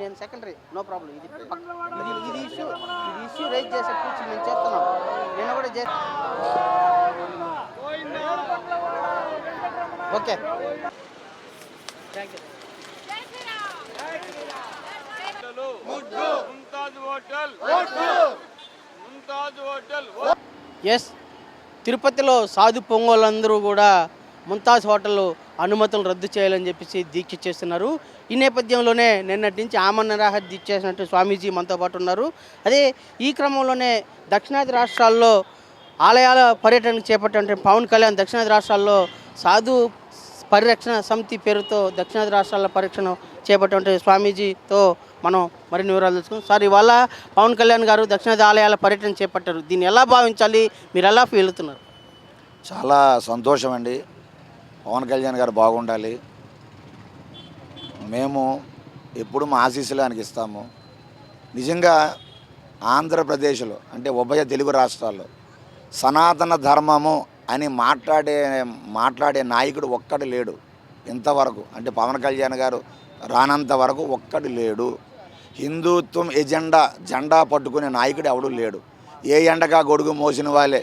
నేను secondary no problem. ఇది issue raise చేసే పూచి మేము చేస్తున్నాం. నేను కూడా ఓకే థ్యాంక్ యూ. ఎస్, తిరుపతిలో సాధు పొంగోళ్ళందరూ కూడా ముంతాజ్ హోటల్ అనుమతులు రద్దు చేయాలని చెప్పేసి దీక్ష చేస్తున్నారు. ఈ నేపథ్యంలోనే నిన్నటి నుంచి ఆమరణ నిరాహార దీక్ష చేసినట్టు స్వామీజీ మనతో పాటు ఉన్నారు. అదే ఈ క్రమంలోనే దక్షిణాది రాష్ట్రాల్లో ఆలయాల పర్యటనకు చేపట్టే పవన్ కళ్యాణ్ దక్షిణాది రాష్ట్రాల్లో సాధు పరిరక్షణ సమితి పేరుతో దక్షిణాది రాష్ట్రాల పరీక్షణ చేపట్టే స్వామీజీతో మనం మరిన్ని వివరాలు తెలుసుకుందాం. సార్, ఇవాళ పవన్ కళ్యాణ్ గారు దక్షిణాది ఆలయాల పర్యటన చేపట్టారు. దీన్ని ఎలా భావించాలి, మీరు ఎలా ఫీల్ అవుతున్నారు? చాలా సంతోషం అండి. పవన్ కళ్యాణ్ గారు బాగుండాలి. మేము ఎప్పుడు మా ఆశీస్సులు ఆయనకి ఇస్తాము. నిజంగా ఆంధ్రప్రదేశ్లో అంటే ఉభయ తెలుగు రాష్ట్రాల్లో సనాతన ధర్మము అని మాట్లాడే నాయకుడు ఒక్కడు లేడు ఇంతవరకు. అంటే పవన్ కళ్యాణ్ గారు రానంత వరకు ఒక్కడు లేడు. హిందుత్వం జెండా పట్టుకునే నాయకుడు ఎవడు లేడు. ఏ ఎండగా గొడుగు మోసిన వాళ్ళే.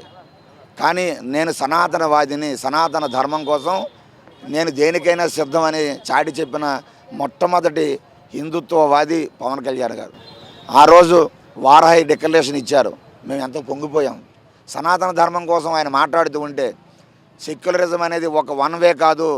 కానీ నేను సనాతనవాదిని, సనాతన ధర్మం కోసం నేను దేనికైనా సిద్ధమని చాటి చెప్పిన మొట్టమొదటి హిందుత్వవాది పవన్ కళ్యాణ్ గారు. ఆ రోజు వారాహి డిక్లరేషన్ ఇచ్చారు. మేము ఎంతో పొంగిపోయాం. సనాతన ధర్మం కోసం ఆయన మాట్లాడుతూ ఉంటే సెక్యులరిజం అనేది వన్ వే కాదు,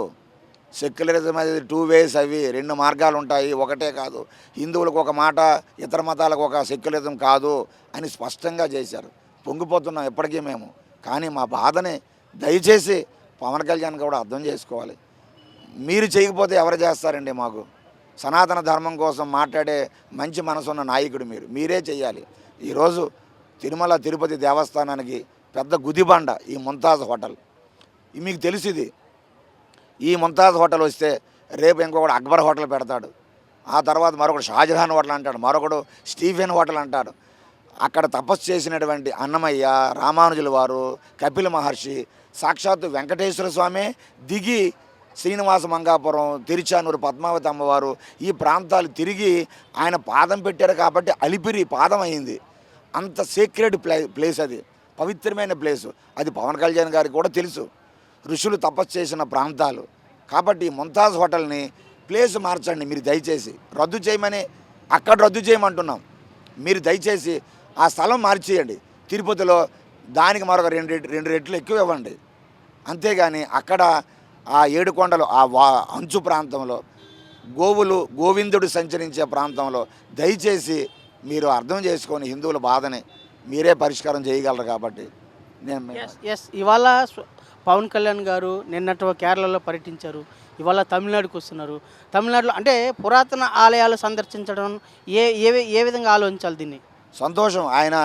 సెక్యులరిజం అనేది 2 వేస్, అవి 2 మార్గాలు ఉంటాయి, ఒకటే కాదు. హిందువులకు ఒక మాట, ఇతర మతాలకు ఒక సెక్యులరిజం కాదు అని స్పష్టంగా చేశారు. పొంగిపోతున్నాం ఎప్పటికీ మేము. కానీ మా బాధని దయచేసి పవన్ కళ్యాణ్ కూడా అర్థం చేసుకోవాలి. మీరు చేయకపోతే ఎవరు చేస్తారండి? మాకు సనాతన ధర్మం కోసం మాట్లాడే మంచి మనసున్న నాయకుడు మీరే చేయాలి. ఈరోజు తిరుమల తిరుపతి దేవస్థానానికి పెద్ద గుదిబండ ఈ ముంతాజ్ హోటల్. మీకు తెలిసింది, ఈ ముంతాజ్ హోటల్ వస్తే రేపు ఇంకొకటి అక్బర్ హోటల్ పెడతాడు, ఆ తర్వాత మరొకటి షాజహాన్ హోటల్ అంటాడు, మరొకడు స్టీఫెన్ హోటల్ అంటాడు. అక్కడ తపస్సు చేసినటువంటి అన్నమయ్య, రామానుజుల వారు, కపిల మహర్షి, సాక్షాత్తు వెంకటేశ్వర స్వామి దిగి శ్రీనివాస మంగాపురం, తిరుచానూరు, పద్మావతి అమ్మవారు ఈ ప్రాంతాలు తిరిగి ఆయన పాదం పెట్టారు కాబట్టి అలిపిరి పాదం అయింది. అంత సీక్రెట్ ప్లేస్, అది పవిత్రమైన ప్లేసు. అది పవన్ కళ్యాణ్ గారికి కూడా తెలుసు. ఋషులు తపస్సు చేసిన ప్రాంతాలు కాబట్టి ముంతాజ్ హోటల్ని ప్లేస్ మార్చండి మీరు దయచేసి. రద్దు చేయమని అక్కడ రద్దు చేయమంటున్నాం. మీరు దయచేసి ఆ స్థలం మార్చేయండి. తిరుపతిలో దానికి మరొక 2 రెట్లు ఎక్కువ ఇవ్వండి. అంతేగాని అక్కడ ఆ 7 కొండలు ఆ అంచు ప్రాంతంలో గోవిందుడు సంచరించే ప్రాంతంలో దయచేసి మీరు అర్థం చేసుకొని హిందువుల బాధని మీరే పరిష్కారం చేయగలరు. కాబట్టి ఇవాళ పవన్ కళ్యాణ్ గారు నిన్నటి కేరళలో పర్యటించారు, ఇవాళ తమిళనాడుకు వస్తున్నారు. తమిళనాడులో అంటే పురాతన ఆలయాలు సందర్శించడం ఏ విధంగా ఆలోచించాలి దీన్ని? సంతోషం. ఆయన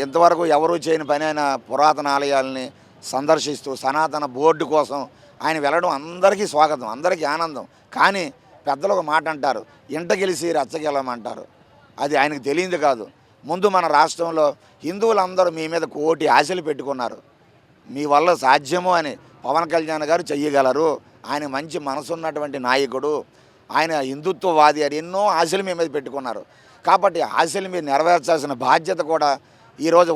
ఇంతవరకు ఎవరూ చేయని పని ఆయన పురాతన ఆలయాలని సందర్శిస్తూ సనాతన బోర్డు కోసం ఆయన వెళ్ళడం అందరికీ స్వాగతం, అందరికీ ఆనందం. కానీ పెద్దలు ఒక మాట అంటారు, ఇంట గెలిచి రచ్చగెలమంటారు. అది ఆయనకు తెలియదు కాదు. ముందు మన రాష్ట్రంలో హిందువులందరూ మీ మీద కోటి ఆశలు పెట్టుకున్నారు. మీ వల్ల సాధ్యము అని పవన్ కళ్యాణ్ గారు చెయ్యగలరు. ఆయన మంచి మనసున్నటువంటి నాయకుడు, ఆయన హిందుత్వవాది అని ఎన్నో ఆశలు మీ మీద పెట్టుకున్నారు. కాబట్టి ఆశలు మీరు నెరవేర్చాల్సిన బాధ్యత కూడా ఈరోజు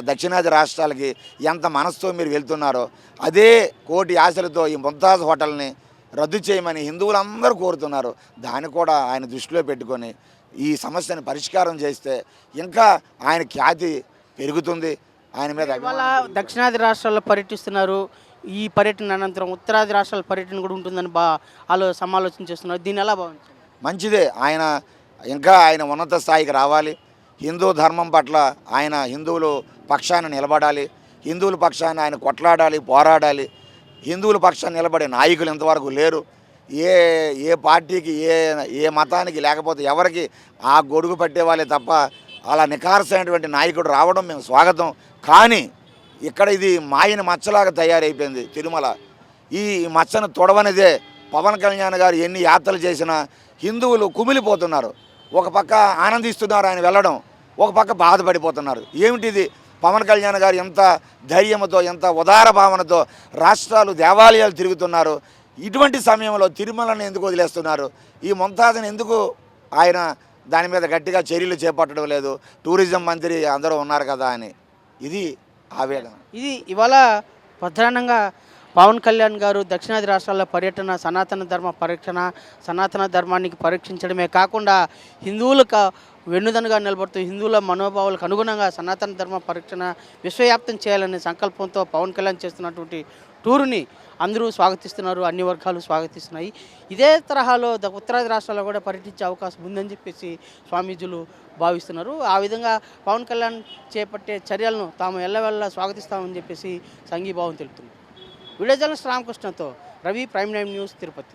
దక్షిణాది రాష్ట్రాలకి ఎంత మనసుతో మీరు వెళ్తున్నారో అదే కోటి ఆశలతో ఈ ముంతాజ్ హోటల్ని రద్దు చేయమని హిందువులందరూ కోరుతున్నారు. దాన్ని కూడా ఆయన దృష్టిలో పెట్టుకొని ఈ సమస్యను పరిష్కారం చేస్తే ఇంకా ఆయన ఖ్యాతి పెరుగుతుంది. ఆయన మీద ఇవాళ దక్షిణాది రాష్ట్రాల్లో పర్యటిస్తున్నారు. ఈ పర్యటన అనంతరం ఉత్తరాది రాష్ట్రాల పర్యటన కూడా ఉంటుందని వాళ్ళు సమాలోచన చేస్తున్నారు. దీన్ని ఎలా భావించారు? మంచిదే. ఆయన ఇంకా ఉన్నత స్థాయికి రావాలి. హిందూ ధర్మం పట్ల ఆయన హిందువులు పక్షాన నిలబడాలి, హిందువుల పక్షాన ఆయన కొట్లాడాలి, పోరాడాలి. హిందువుల పక్షాన నిలబడే నాయకులు ఇంతవరకు లేరు. ఏ ఏ పార్టీకి ఏ మతానికి లేకపోతే ఎవరికి ఆ గొడుగు పట్టేవాళ్ళే తప్ప అలా నిఖార్సైనటువంటి నాయకుడు రావడం మేము స్వాగతం. కానీ ఇక్కడ ఇది మాయని మచ్చలాగా తయారైపోయింది తిరుమల. ఈ మచ్చను తొడవనిదే పవన్ కళ్యాణ్ గారు ఎన్ని యాత్రలు చేసినా హిందువులు కుమిలిపోతున్నారు. ఒక పక్క ఆనందిస్తున్నారు ఆయన వెళ్ళడం, ఒక పక్క బాధపడిపోతున్నారు. ఏమిటిది? పవన్ కళ్యాణ్ గారు ఎంత ధైర్యంతో, ఎంత ఉదార భావనతో రాష్ట్రాలు దేవాలయాలు తిరుగుతున్నారు. ఇటువంటి సమయంలో తిరుమలని ఎందుకు వదిలేస్తున్నారు? ఈ ముంతాజ్ని ఎందుకు ఆయన దాని మీద గట్టిగా చర్యలు చేపట్టడం లేదు? టూరిజం మంత్రి అందరూ ఉన్నారు కదా అని. ఇది ఆవేదన. ఇది ఇవాళ ప్రధానంగా పవన్ కళ్యాణ్ గారు దక్షిణాది రాష్ట్రాల్లో పర్యటన, సనాతన ధర్మ పరిరక్షణ, సనాతన ధర్మానికి పరీక్షించడమే కాకుండా హిందువులకు వెన్నుదన్నుగా నిలబడుతూ హిందువుల మనోభావాలకు అనుగుణంగా సనాతన ధర్మ పరిరక్షణ విశ్వవ్యాప్తం చేయాలనే సంకల్పంతో పవన్ కళ్యాణ్ చేస్తున్నటువంటి టూరుని అందరూ స్వాగతిస్తున్నారు, అన్ని వర్గాలు స్వాగతిస్తున్నాయి. ఇదే తరహాలో ఉత్తరాది రాష్ట్రాల్లో కూడా పర్యటించే అవకాశం ఉందని చెప్పేసి స్వామీజీలు భావిస్తున్నారు. ఆ విధంగా పవన్ కళ్యాణ్ చేపట్టే చర్యలను తాము ఎల్లవెల్లా స్వాగతిస్తామని చెప్పేసి సంఘీభావం తెలుపుతున్నారు. వీడియో జర్నలిస్ట్ రామకృష్ణతో రవి, ప్రైమ్9 న్యూస్, తిరుపతి.